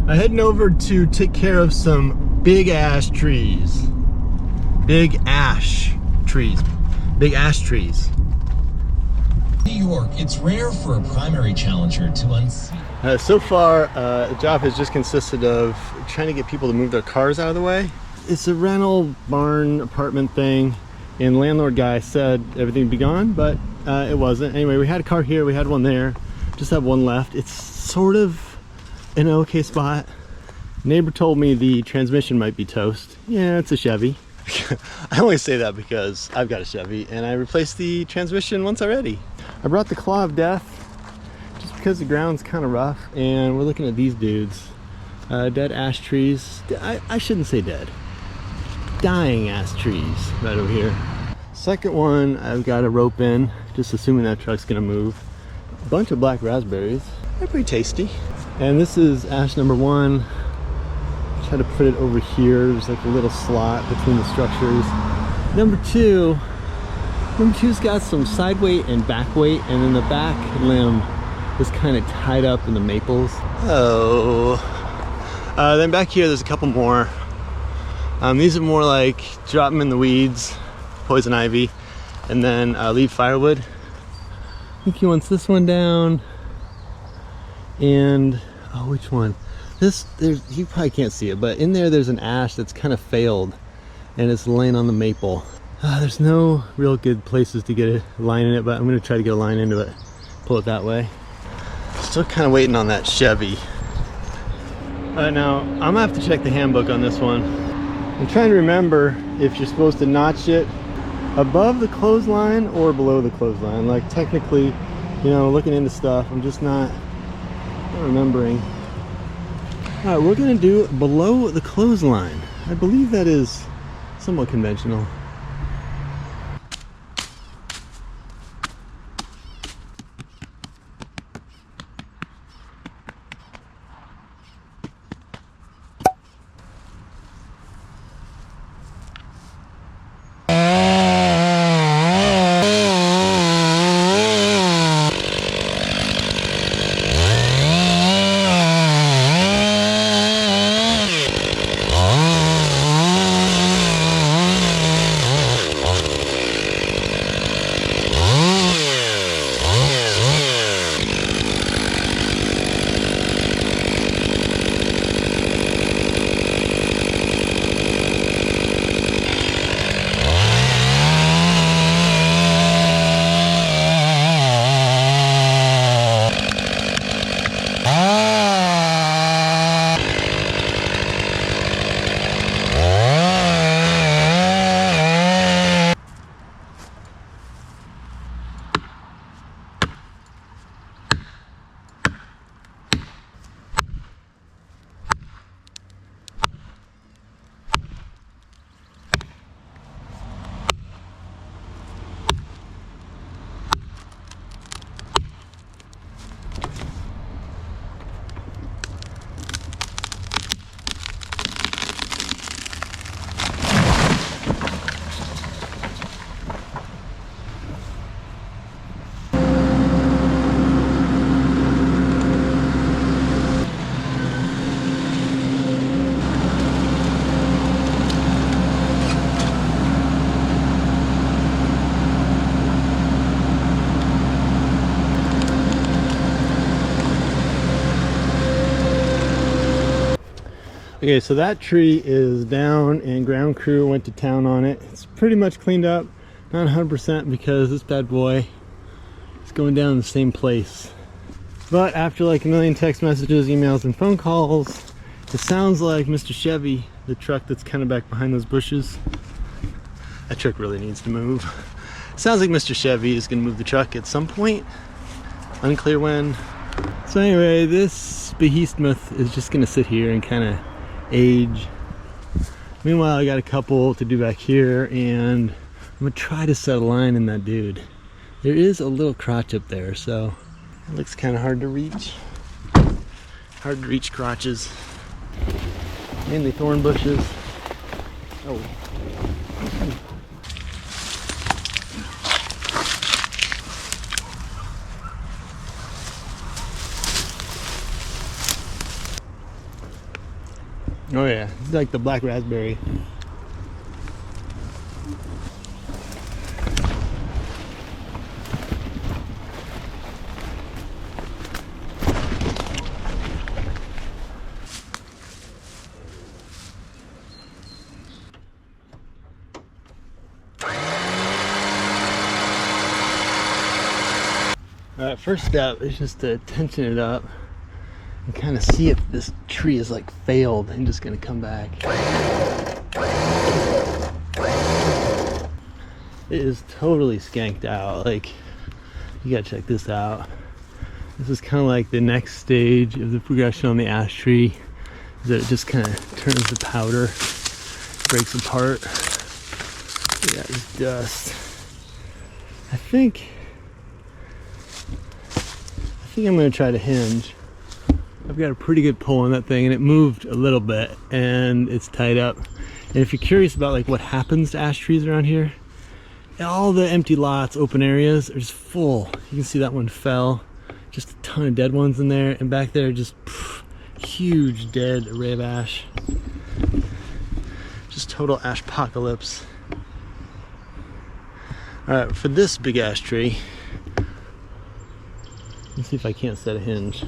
I'm heading over to take care of some big ash trees. Big ash trees. Big ash trees. New York, it's rare for a primary challenger to unseat. So far, the job has just consisted of trying to get people to move their cars out of the way. It's a rental barn apartment thing, and the landlord guy said everything would be gone, but it wasn't. Anyway, we had a car here, we had one there, just have one left. It's sort of in an okay spot. Neighbor told me the transmission might be toast. Yeah, it's a Chevy. I only say that because I've got a Chevy and I replaced the transmission once already. I brought the claw of death just because the ground's kind of rough, and we're looking at these dudes. Dead ash trees. I shouldn't say dead. Dying ash trees right over here. Second one, I've got a rope in, just assuming that truck's gonna move. A bunch of black raspberries. They're pretty tasty. And this is ash number one. Try to put it over here. There's like a little slot between the structures. Number two's got some side weight and back weight, and then the back limb is kind of tied up in the maples. Oh. Then back here there's a couple more. These are more like drop them in the weeds, poison ivy, and then leave firewood. I think he wants this one down. And, oh, which one? You probably can't see it, but in there's an ash that's kind of failed, and it's laying on the maple. There's no real good places to get a line in it, but I'm gonna try to get a line into it. Pull it that way. Still kind of waiting on that Chevy. Now, I'm gonna have to check the handbook on this one. I'm trying to remember if you're supposed to notch it above the clothesline or below the clothesline. Like, technically, you know, looking into stuff, I'm just not remembering. All right, we're gonna do below the clothesline. I believe that is somewhat conventional. Okay, so that tree is down and ground crew went to town on it. It's pretty much cleaned up, not 100% because this bad boy is going down in the same place. But after like a million text messages, emails, and phone calls, it sounds like Mr. Chevy, the truck that's kind of back behind those bushes, that truck really needs to move. It sounds like Mr. Chevy is going to move the truck at some point. Unclear when. So anyway, this behemoth is just going to sit here and kind of age. Meanwhile, I got a couple to do back here, and I'm gonna try to set a line in that dude. There is a little crotch up there, so it looks kind of hard to reach. Hard to reach crotches. Mainly thorn bushes. Oh. Oh yeah, it's like the black raspberry. Alright, first step is just to tension it up and kind of see if this tree is like failed and just gonna come back. It is totally skanked out. Like, you gotta check this out. This is kind of like the next stage of the progression on the ash tree, is that it just kind of turns to powder, breaks apart. Look at this dust. I think I'm gonna try to hinge. I've got a pretty good pull on that thing, and it moved a little bit and it's tied up. And if you're curious about like what happens to ash trees around here, all the empty lots, open areas are just full. You can see that one fell. Just a ton of dead ones in there, and back there just huge dead array of ash. Just total ash apocalypse. Alright, for this big ash tree, let's see if I can't set a hinge.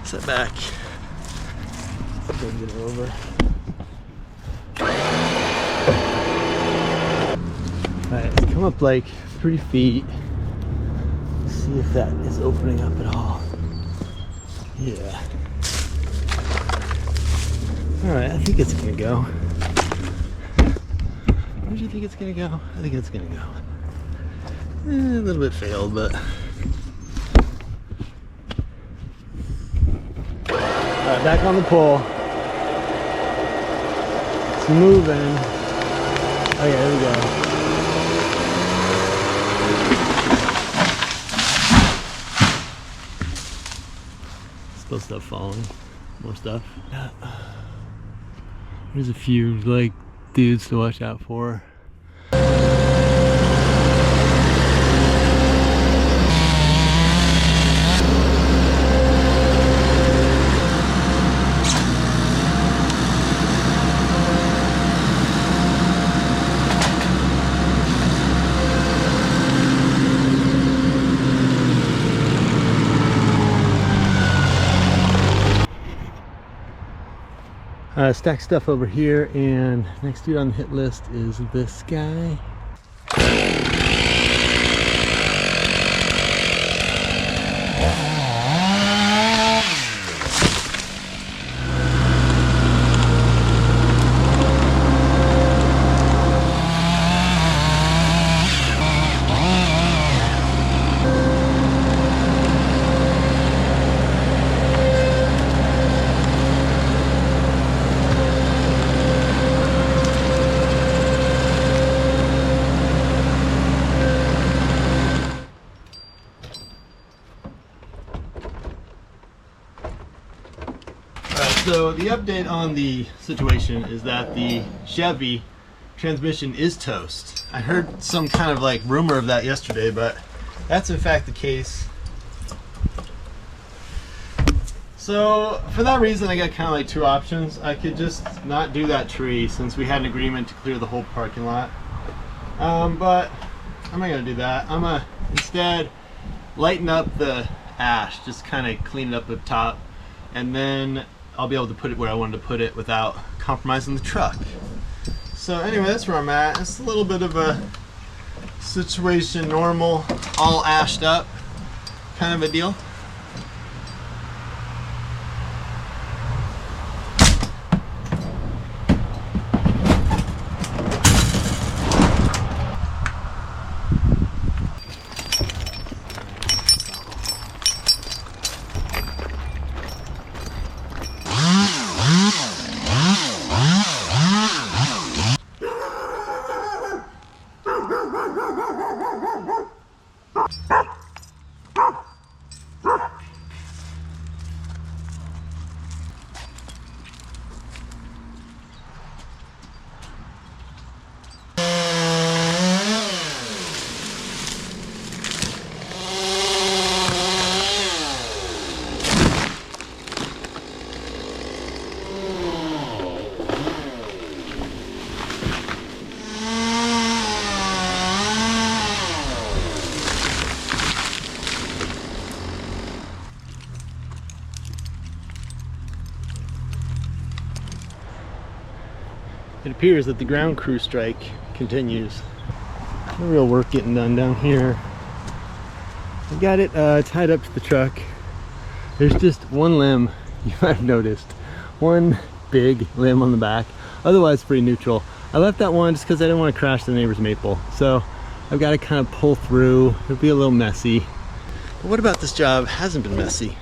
Set back. Bring it over. Alright, let's come up like 3 feet. See if that is opening up at all. Yeah. Alright, I think it's gonna go. Where do you think it's gonna go? I think it's gonna go. A little bit failed, but. Alright, back on the pole. It's moving. Oh yeah, here we go. Still stuff falling. More stuff. There's a few like dudes to watch out for. Stack stuff over here, and next dude on the hit list is this guy. So the update on the situation is that the Chevy transmission is toast. I heard some kind of like rumor of that yesterday, but that's in fact the case. So for that reason, I got kind of like 2 options. I could just not do that tree since we had an agreement to clear the whole parking lot. But I'm not gonna do that. I'm gonna instead lighten up the ash, just kind of clean it up at the top, and then I'll be able to put it where I wanted to put it without compromising the truck. So anyway, that's where I'm at. It's a little bit of a situation, normal, all ashed up kind of a deal. it appears that the ground crew strike continues. No real work getting done down here. I got it tied up to the truck. There's just one limb, you might have noticed. One big limb on the back. Otherwise pretty neutral. I left that one just because I didn't want to crash the neighbor's maple. So I've got to kind of pull through. It'll be a little messy. But what about this job hasn't been messy?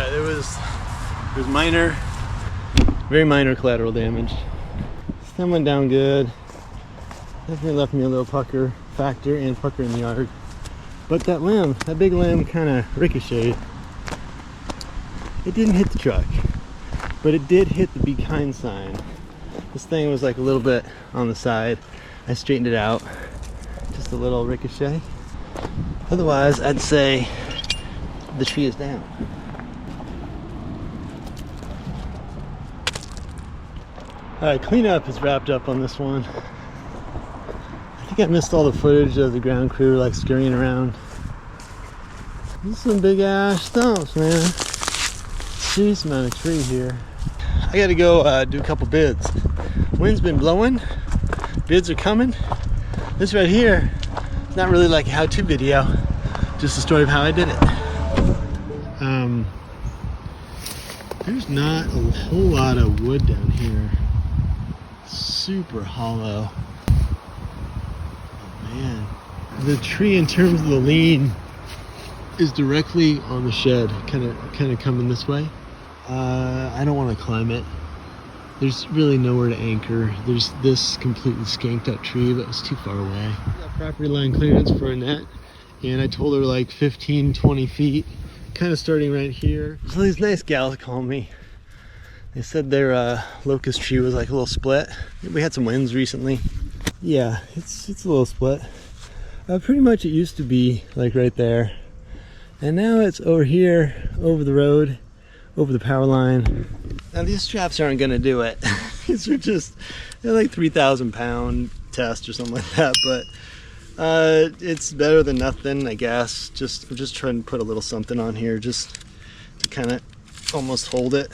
There was minor, very minor collateral damage. Stem went down good. Definitely left me a little pucker factor and pucker in the yard. But that limb, that big limb kind of ricocheted. It didn't hit the truck, but it did hit the be kind sign. This thing was like a little bit on the side. I straightened it out. Just a little ricochet. Otherwise, I'd say the tree is down. Alright, cleanup is wrapped up on this one. I think I missed all the footage of the ground crew like scurrying around. These are some big ash stumps, man. Serious amount of tree here. I gotta go do a couple bids. Wind's been blowing. Bids are coming. This right here, not really like a how-to video, just a story of how I did it. There's not a whole lot of wood down here. Super hollow. Oh man. The tree in terms of the lean is directly on the shed, kind of coming this way. I don't want to climb it. There's really nowhere to anchor. There's this completely skanked up tree, but it's too far away. Got property line clearance for a net, and I told her like 15-20 feet, kind of starting right here. So these nice gals called me. They said their locust tree was like a little split. We had some winds recently. Yeah, it's a little split. Pretty much it used to be like right there, and now it's over here, over the road, over the power line. Now these straps aren't gonna do it. These are just, they're like 3,000 pound test or something like that, but it's better than nothing, I guess. I'm just trying to put a little something on here just to kind of almost hold it.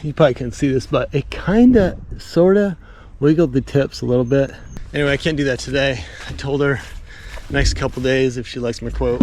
You probably can't see this, but it kinda, sorta wiggled the tips a little bit. Anyway, I can't do that today. I told her next couple days if she likes my quote.